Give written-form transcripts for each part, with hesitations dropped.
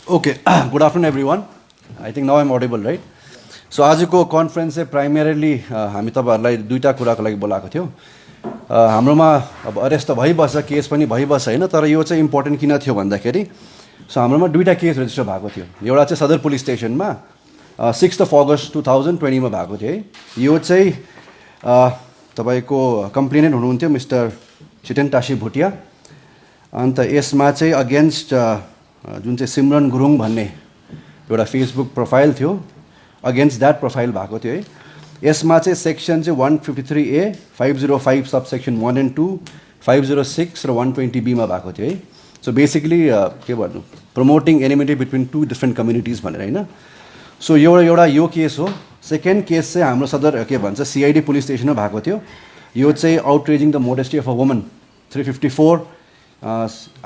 Okay, good afternoon everyone. I think now I'm audible, right? So आजको conference चाहिँ primarily हामी तपाईहरुलाई दुईटा कुराको लागि बोलाएको थियो। हाम्रोमा अब अरेस्ट त भइबस्छ, केस पनि भइबस्छ हैन, तर यो चाहिँ इम्पोर्टेन्ट किन थियो भन्दाखेरि सो हाम्रोमा दुईटा केस रेजिस्टर भएको थियो। एउटा चाहिँ सदर पुलिस स्टेसनमा 6 अगस्त 2020 मा भएको थियो है। यो चाहिँ तपाईको कम्प्लेनेन्ट हुनुहुन्थ्यो मिस्टर चितेन टासी भुटिया। अन्त यसमा चाहिँ अगेन्स्ट जुन चाहिँ सिमरन गुरुङ भन्ने एउटा फेसबुक प्रोफाइल थियो, अगेन्स्ट द्याट प्रोफाइल भएको थियो है। यसमा चाहिँ सेक्सन चाहिँ 153A 505 subsection 1 and 2 506 raw 120B मा भएको थियो है। सो बेसिकली के भन्नु, promoting amity between two different communities भनेर हैन। सो एउटा यो केस हो। सेकेन्ड केस चाहिँ हाम्रो सदर के भन्छ CID पुलिस स्टेसनमा भएको थियो। यो चाहिँ outraging the modesty of a woman 354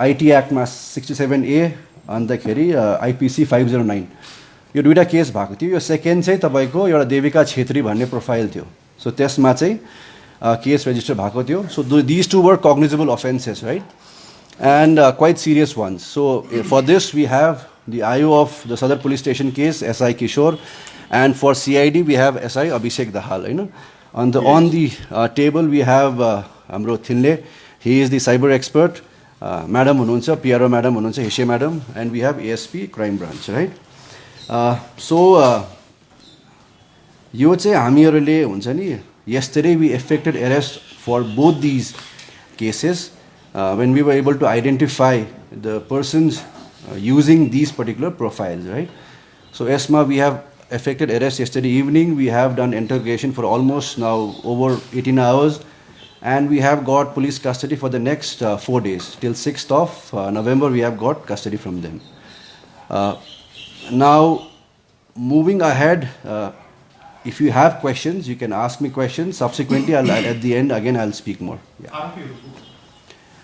IT एक्टमा 67A अन्तखेरि IPC 509 यो दुईटा केस भएको थियो। यो सेकेन्ड चाहिँ तपाईको एउटा देविका छेत्री भन्ने प्रोफाइल थियो। सो त्यसमा चाहिँ केस रेजिस्टर भएको थियो। सो these two were cognizable offenses, right? And quite serious ones. So for this we have the IO of the Sadar police station case SI Kishore, and for CID we have SI Abhishek Dahal, you know. On the table we have Amro Thinle, he is the cyber expert. Madam hununcha, PRO madam hununcha, Hishe madam, and we have ASP crime branch, right? यो चाहिँ हामीहरुले हुन्छ नि, yesterday we effected arrest for both these cases when we were able to identify the persons using these particular profiles, right? So ESMA we have effected arrest yesterday evening. We have done interrogation for almost now over 18 hours, and we have got police custody for the next 4 days till 6th of November. We have got custody from them. Now moving ahead, if you have questions you can ask me questions. Subsequently at the end again I'll speak more. Yeah.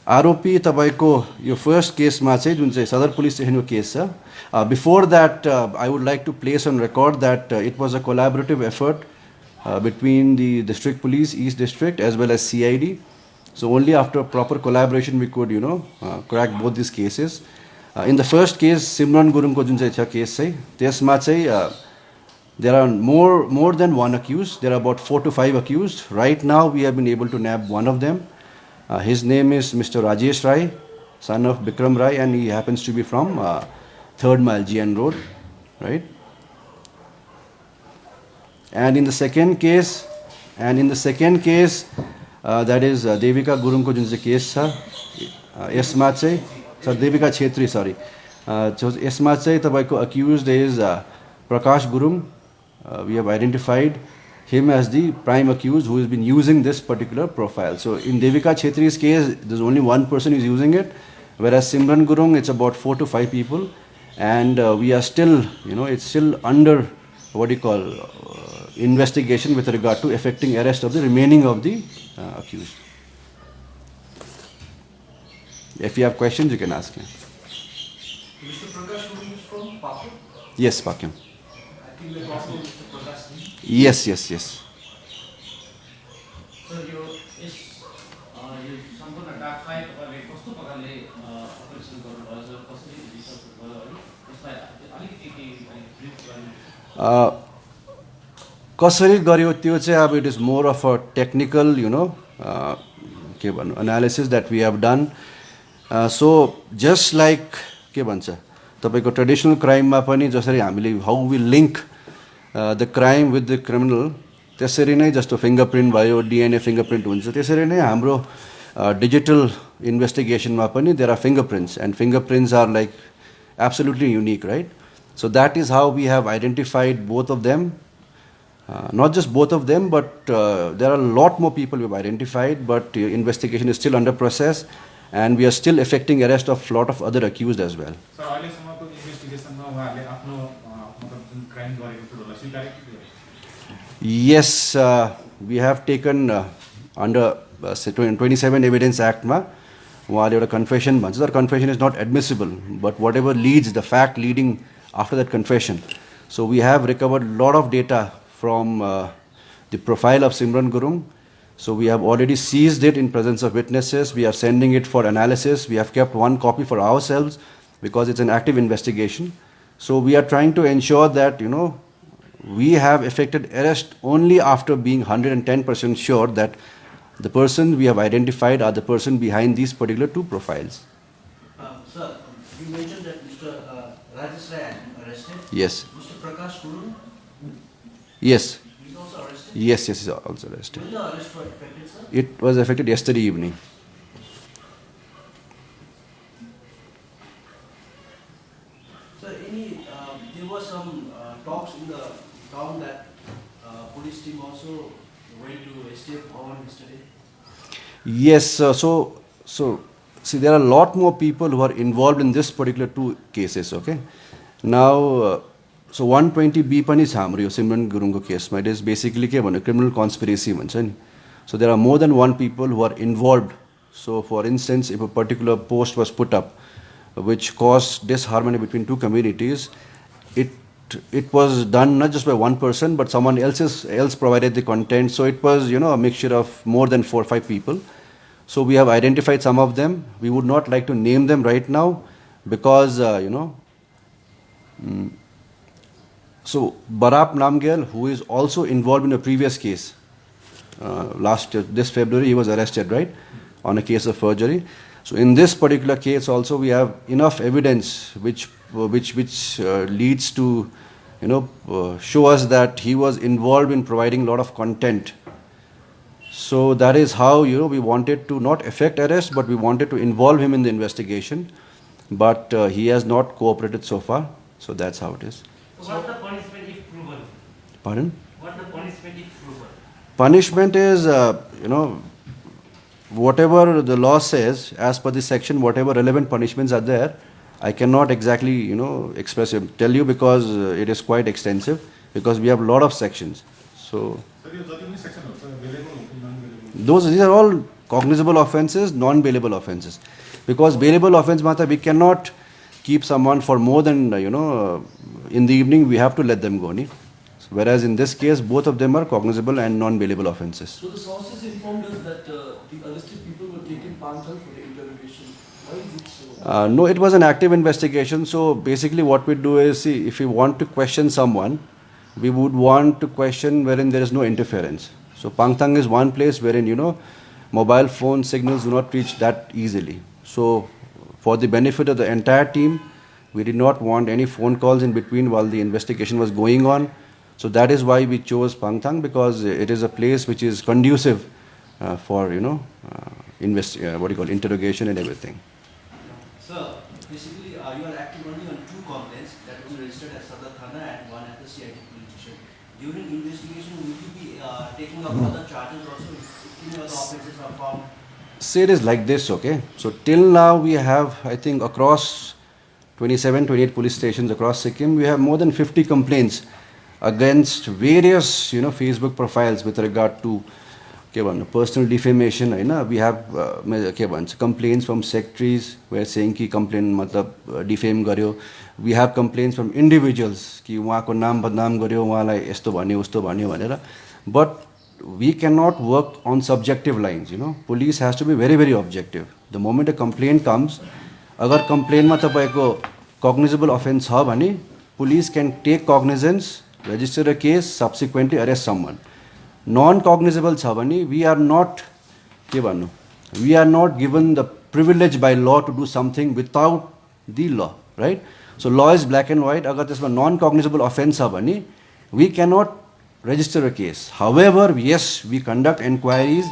आरोपी तपाईको यो first केसमा चाहिँ जुन चाहिँ Sadar police स्टेसनको case छ, before that I would like to place on record that it was a collaborative effort between the district police, East District, as well as CID. So only after proper collaboration we could, crack both these cases. In the first case, Simran Gurung ko jun chai case chai, त्यसमा चाहिँ there are more than one accused. There are about 4 to 5 accused. Right now we have been able to nab one of them. His name is Mr. Rajesh Rai, son of Bikram Rai, and he happens to be from 3rd Mile GN Road, right? And in the second case, that is Devika Gurung ko jun case cha, यसमा चाहिँ Devika Chhetri, sorry. यसमा चाहिँ तपाईको accused is Prakash Gurung. We have identified him as the prime accused who has been using this particular profile. So in Devika Chhetri's case, there's only one person who is using it, whereas Simran Gurung, it's about 4 to 5 people, and we are still, it's still under investigation with regard to effecting arrest of the remaining of the accused. If you have questions, you can ask me. Mr. Prakash Gurung is from Pakim? Yes, Pakim. I think that also Mr. Prakash. Yes. So यो सम्पूर्ण डाकलाई तपाईले कस्तो प्रकारले operation गर्नुभयो, कसरी research भयो है, त्यसलाई अलिकति ब्रिफ गर्नु। कसरी गर्यो त्यो चाहिँ अब it is more of a technical के भन्नु analysis that we have done. So just like के भन्छ तपाईको ट्रेडिसनल क्राइममा पनि जसरी हामीले how we link the crime with the criminal, त्यसरी नै जस्तो फिङ्गरप्रिन्ट भयो, DNA फिङ्गरप्रिन्ट हुन्छ, त्यसरी नै हाम्रो डिजिटल इन्भेस्टिगेसनमा पनि there are fingerprints, and fingerprints are like absolutely unique, right? So that is how we have identified both of them. Not just both of them, but there are a lot more people we have identified, but investigation is still under process, and we are still effecting arrest of a lot of other accused as well. So, अहिलेसम्मको इन्भेस्टिगेसनमा उहाँहरूले आफ्नो मतलब crime गरेको कुरोलाई स्वीकार गर्नुभयो? Yes, we have taken under 27 Evidence Act मा उहाँले एउटा confession भन्छ, तर confession is not admissible, but whatever leads, the fact leading after that confession. So we have recovered a lot of data from the profile of Simran Gurung. So we have already seized it in presence of witnesses. We are sending it for analysis. We have kept one copy for ourselves because it's an active investigation. So we are trying to ensure that, we have effected arrest only after being 110% sure that the person we have identified are the person behind these particular two profiles. Sir, you mentioned that Mr. Rajesh Rai has been arrested. Yes. Mr. Prakash Kurun, Yes. he's also arrested. Yes, he's also arrested. When the arrest was effected, sir? It was effected yesterday evening. Sir, there were some talks in the town that police team also went to escape Bhavan yesterday. Yes, so see, there are a lot more people who are involved in this particular two cases. Okay, now so 120B पनि छ हाम्रो यो सिमरन गुरुङको केसमा. It is basically के भन्नु criminal conspiracy भन्छ नि. So there are more than one people who are involved. So for instance, if a particular post was put up which caused disharmony between two communities, it was done not just by one person, but someone else provided the content. So it was, a mixture of more than 4 or 5 people. So we have identified some of them. We would not like to name them right now because, so Barap Namgyal, who is also involved in a previous case, this February he was arrested, right, on a case of forgery. So in this particular case also we have enough evidence which leads to, show us that he was involved in providing a lot of content. So that is how, we wanted to not effect arrest, but we wanted to involve him in the investigation. But he has not cooperated so far. So that's how it is. What the punishment if proven? Pardon? What the punishment if proven? Punishment is, whatever the law says, as per this section, whatever relevant punishments are there, I cannot exactly, tell you because it is quite extensive, because we have a lot of sections. So, these are all cognizable offences, non-bailable offences. Because bailable offence, we cannot keep someone for more than, in the evening, we have to let them go. Whereas in this case, both of them are cognizable and non-bailable offences. So the sources informed us that the arrested people were taken Panthan for the interrogation. Why is it so? No, it was an active investigation. So basically what we do is, see, if we want to question someone, we would want to question wherein there is no interference. So Pangthang is one place wherein, mobile phone signals do not reach that easily. So for the benefit of the entire team, we did not want any phone calls in between while the investigation was going on. So that is why we chose Pangthang, because it is a place which is conducive for, interrogation and everything. Sir, basically you are acting only on 2 complaints that was registered at Sadar Thana and 1 at the CID police station. During investigation, will you be taking up other charges also if any other offences are found? Say it is like this, okay? So till now we have, I think, across 27, 28 police stations across Sikkim, we have more than 50 complaints against various, Facebook profiles with regard to personal defamation. We have complaints from secretaries where saying ki complain defame garyo. We have complaints from individuals ki wahako naam badnaam garyo, wahalai yesto bhanyo usto bhanyo bhanera. But we cannot work on subjective lines. Police has to be very, very objective. The moment a complaint comes, agar complaint ma tapaiko cognizable offense ha bhane, police can take cognizance, register a case, subsequently arrest someone. Non-cognizable cha bhane, we are not given the privilege by law to do something without the law, right? So law is black and white. Agar tesma non-cognizable offense cha bhane, we cannot register a case. However, yes, we conduct inquiries.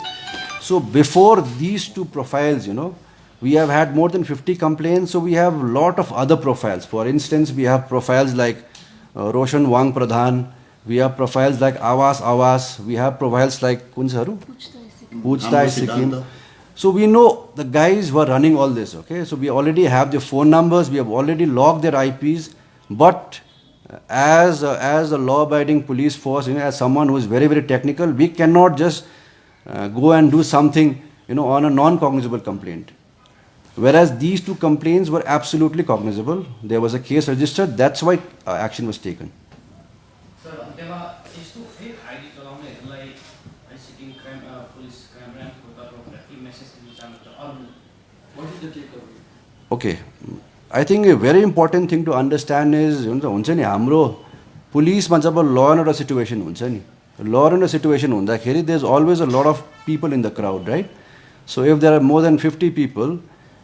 So before these two profiles, we have had more than 50 complaints. So we have a lot of other profiles. For instance, we have profiles like Roshan Wang Pradhan. We have profiles like Awas. We have profiles like Kunsaru? Puchtai Sikkim. So we know the guys who are running all this, okay? So we already have their phone numbers. We have already logged their IPs. But as a law-abiding police force, as someone who is very, very technical, we cannot just go and do something, on a non-cognizable complaint. Whereas these two complaints were absolutely cognizable. There was a case registered. That's why action was taken. Sir, त्यहाँ यस्तो fake ID चलाउनेहरूलाई Sikkim crime police crime ब्रान्चको तर्फबाट के message दिन चाहनुहुन्छ अरू? What is the takeaway? Okay. I think a very important thing to understand is हुन्छ नि हाम्रो पुलिसमा जब ल एन्ड अर्डर सिचुएसन हुन्छ नि ल एन्ड अर्डर सिचुएसन हुँदाखेरि there is always a lot of people in the crowd right so if there are more than 50 people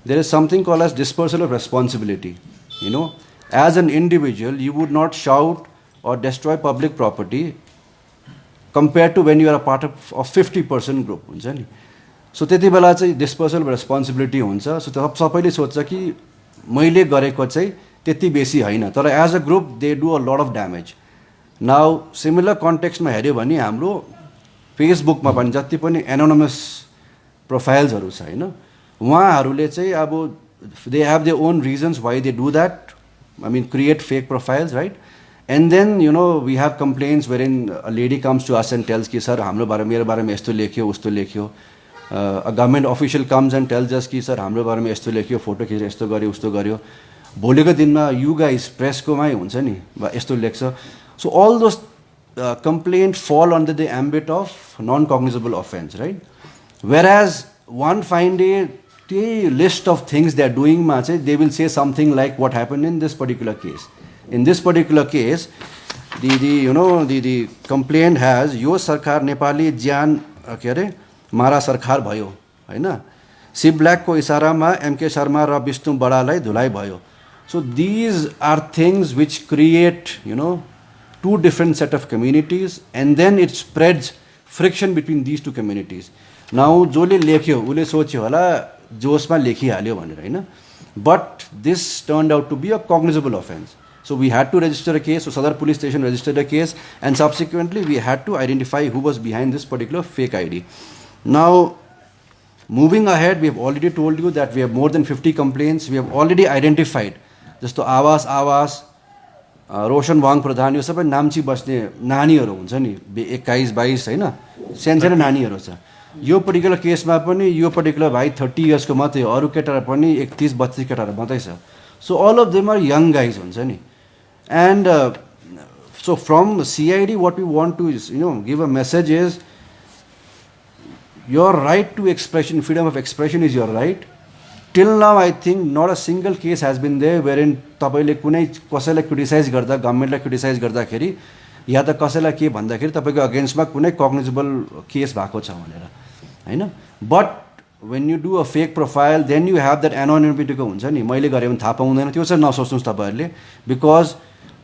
there is something called as dispersal of responsibility you know as an individual you would not shout or destroy public property compared to when you are a part of 50% group हुन्छ नि सो त्यति बेला चाहिँ dispersal responsibility हुन्छ सो सबैले सोध्छ कि मैले गरेको चाहिँ त्यति बेसी होइन तर as a group they do a lot of damage now similar कन्टेक्स्टमा हेऱ्यो भने हाम्रो फेसबुकमा पनि जति पनि एनोनमस प्रोफाइल्सहरू छ होइन उहाँहरूले चाहिँ अब they have their own reasons why they do that I mean create fake profiles right And then, you know, we have complaints wherein a lady comes to us and tells कि sir हाम्रो बारेमा मेरो बारेमा यस्तो लेख्यो उस्तो लेख्यो a government official comes and tells us कि सर हाम्रो बारेमा यस्तो लेख्यो फोटो खिचेर यस्तो गर्यो उस्तो गर्यो भोलिको दिनमा यु गाइस प्रेसकोमै हुन्छ नि यस्तो लेख्छ so all those complaint fall under the ambit of non-cognizable offense, right? Whereas one fine day, the list of things they are doing, they will say something like what happened in this particular case. In this particular case, the complaint has यो सरकार नेपाली ज्यान के अरे मारा सरकार भयो हैन सी black को इशारामा MK Sharma र विष्णु बडालाई धुलाई भयो. So these are things which create two different set of communities, and then it spreads friction between these two communities. Now जसले लेख्यो उले सोच्यो होला जोसमा लेखिहाल्यो भनेर हैन, but this turned out to be a cognizable offense. So we had to register a case. So Sadar police station registered a case, and subsequently we had to identify who was behind this particular fake ID. Now moving ahead, we have already told you that we have more than 50 complaints. We have already identified just to आवास रोशन Wang प्रधान यो सबै नाम्ची बस्ने नानीहरू हुन्छ नि 21-22 हैन सानो नानीहरू छ. यो particular केसमा पनि यो पर्टिकुलर भाइ 30 इयर्स को मात्रै, अरु केटाहरु पनि 31-32 केटाहरु मात्रै छ. So all of them are young guys हुन्छ नि. And so from CID what we want to is give a message is your right to expression, freedom of expression is your right. Till now I think not a single case has been there wherein तपाईले कुनै कसैलाई criticise गर्दा गभर्नमेन्टलाई criticise गर्दाखेरि या त कसैलाई के भन्दाखेरि तपाईको अगेन्स्टमा कुनै कग्निजेबल केस भएको छ भनेर हैन. But when you do a fake profile then you have that anonymity को हुन्छ नि मैले गरे भने थाहा पाउँदैन त्यो चाहिँ नसोच्नुस् तपाईहरुले, because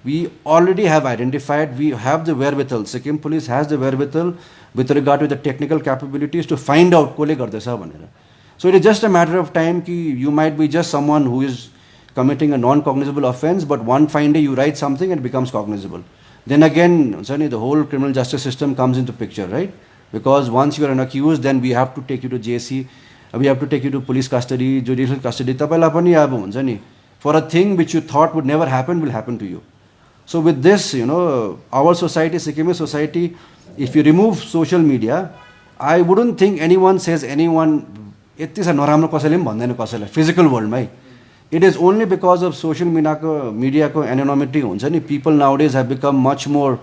we already have identified, we have the wherewithal, Sikkim police has the wherewithal with regard to the technical capabilities to find out कोले गर्दैछ भनेर. So it is just a matter of time ki you might be just someone who is committing a non-cognizable offense, but one fine day you write something and it becomes cognizable. Then again, the whole criminal justice system comes into picture, right? Because once you are an accused, then we have to take you to JC, we have to take you to police custody, judicial custody. Tapaiलाई पनि अब हुन्छ नि, for a thing which you thought would never happen will happen to you. So with this, our society, Sikkimese society, if you remove social media, I wouldn't think anyone says anyone यति छ नराम्रो कसैले पनि भन्दैन कसैलाई physical वर्ल्डमै. It is only because of social मिडियाको anonymity हुन्छ नि. People nowadays have become much more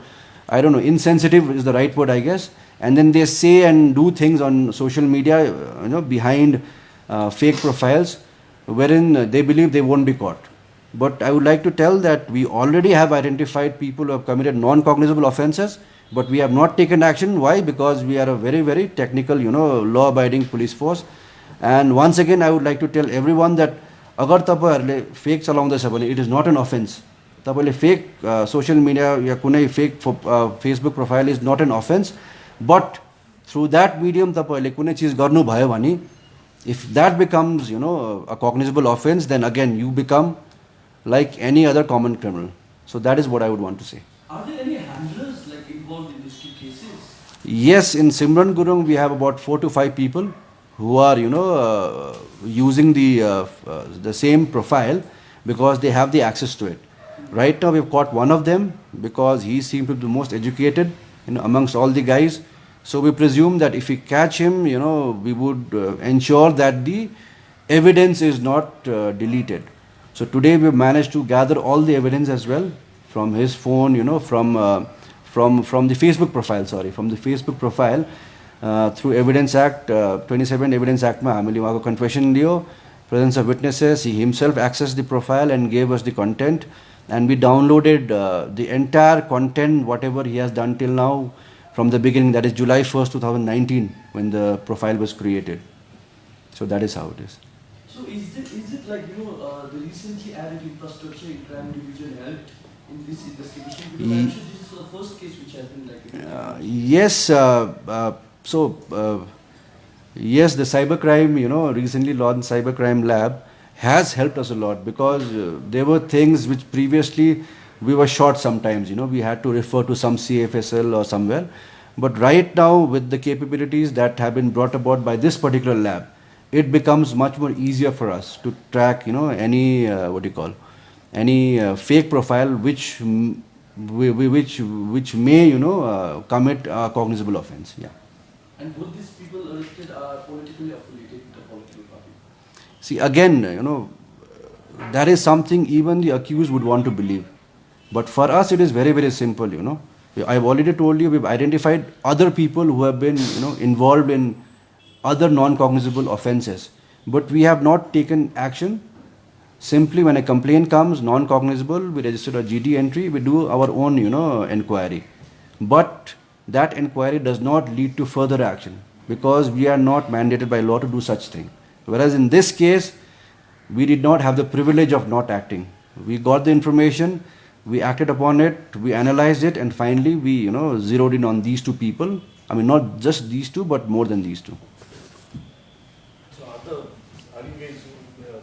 I don't know insensitive is the right word I guess, and then they say and do things on social media behind fake profiles wherein they believe they won't be caught. But I would like to tell that we already have identified people who have committed non-cognizable offences, but we have not taken action. Why? Because we are a very, very technical, law-abiding police force. And once again, I would like to tell everyone that agar तपाईहरुले fake चलाउँदैछ भने it is not an offense. तपाईले fake social media या कुनै fake Facebook profile is not an offense. But through that medium तपाईले कुनै चीज गर्नु भयो भने, if that becomes a cognizable offense, then again you become like any other common criminal. So that is what I would want to say. Are there any handlers involved in these two cases? Yes, in Simran Gurung we have about 4 to 5 people who are using the same profile because they have the access to it. Right now we've caught one of them because he seemed to be the most educated amongst all the guys. So we presume that if we catch him, we would ensure that the evidence is not deleted. So today we've managed to gather all the evidence as well from his phone, from the Facebook profile, from the Facebook profile. Through Evidence Act, 27 Evidence Act, हामीले उहाँको confession Leo, presence of witnesses. He himself accessed the profile and gave us the content, and we downloaded the entire content, whatever he has done till now, from the beginning. That is July 1st, 2019, when the profile was created. So that is how it is. So is it like, the recently added infrastructure in crime division helped in this investigation? Because I'm sure this is the first case which has been like... Yes, yes, the cybercrime, recently launched cybercrime lab has helped us a lot, because there were things which previously we were short sometimes, we had to refer to some CFSL or somewhere. But right now, with the capabilities that have been brought about by this particular lab, it becomes much more easier for us to track, any, any fake profile which may, commit a cognizable offense. Yeah. And both these people arrested are politically affiliated with a political party? See, again, that is something even the accused would want to believe. But for us, it is very, very simple, I've already told you, we've identified other people who have been, involved in other non-cognizable offenses. But we have not taken action. Simply when a complaint comes, non-cognizable, we register a GD entry, we do our own, inquiry. But that inquiry does not lead to further action, because we are not mandated by law to do such thing. Whereas in this case, we did not have the privilege of not acting. We got the information, we acted upon it, we analyzed it, and finally we, zeroed in on these two people. I mean, not just these two, but more than these two. So are you guys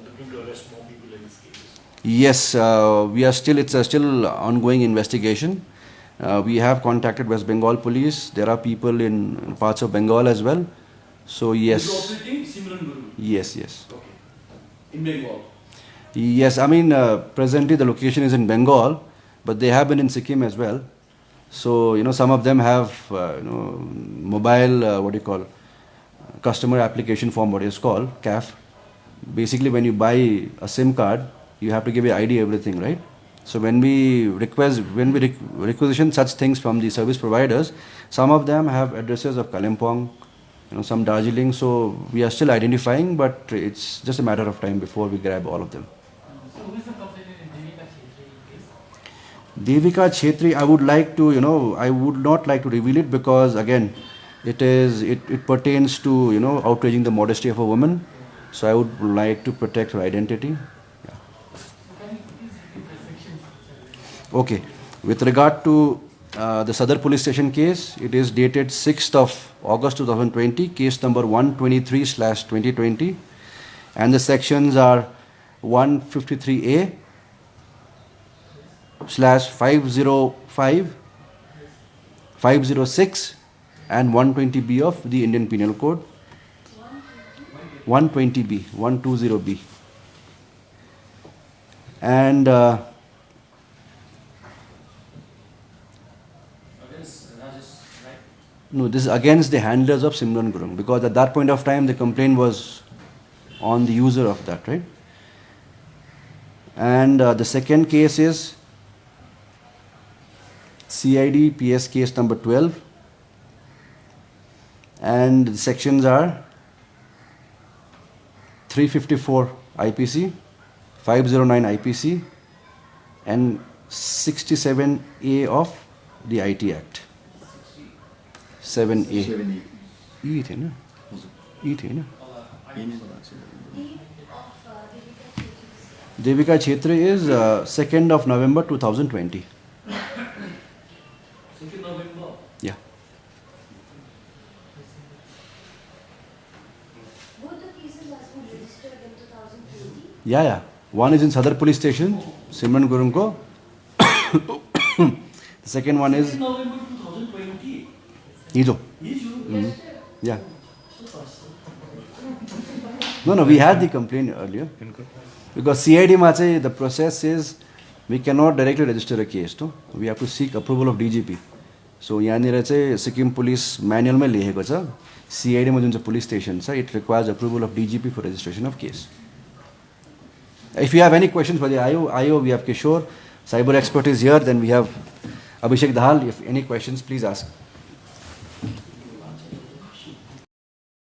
looking to arrest more people in this case? Yes, we are still, it's a still ongoing investigation. We have contacted West Bengal police. There are people in parts of Bengal as well. So yes. Is operating Simran Guru? Yes, yes. Okay. In Bengal? Yes, I mean, presently the location is in Bengal, but they have been in Sikkim as well. So, some of them have, mobile, customer application form, what is called, CAF. Basically, when you buy a SIM card, you have to give your ID, everything, right? So when we requisition such things from the service providers, some of them have addresses of Kalimpong, some Darjeeling. So we are still identifying, but it's just a matter of time before we grab all of them. So who is the complainant in Devika Devika Chetri case? Chetri, I would like to, I would not like to reveal it, because again, it pertains to, outraging the modesty of a woman. So I would like to protect her identity. Okay. With regard to the Sadar police station case, it is dated 6th of August 2020, case number 123/2020, and the sections are 153A /505, 506, and 120B of the Indian Penal Code. 120B, 120B. And no, this is against the handlers of Simran Gurung, because at that point of time the complaint was on the user of that, right? And the second case is CID PS case number 12, and the sections are 354 IPC, 509 IPC, and 67A of the IT Act. 7A. E थे ना? E थे ना? Devika Chetri is 2nd of November 2020. 2nd November? Yeah. Both the cases has been registered in 2020. Yeah. One is in Sadar police station, Simran Gurung ko. The second one is 2nd November 2020? Ijo. Ijo? Yeah. No, we had the complaint earlier. Because CID ma chahi, the process is we cannot directly register a case. No? We have to seek approval of DGP. So yahanira chahi Sikkim police manual mein leheko cha, CID ma jun cha police station cha, it requires approval of DGP for registration of case. If you have any questions for the IO, we have Kishore, cyber expert is here, then we have Abhishek Dahal. If any questions, please ask.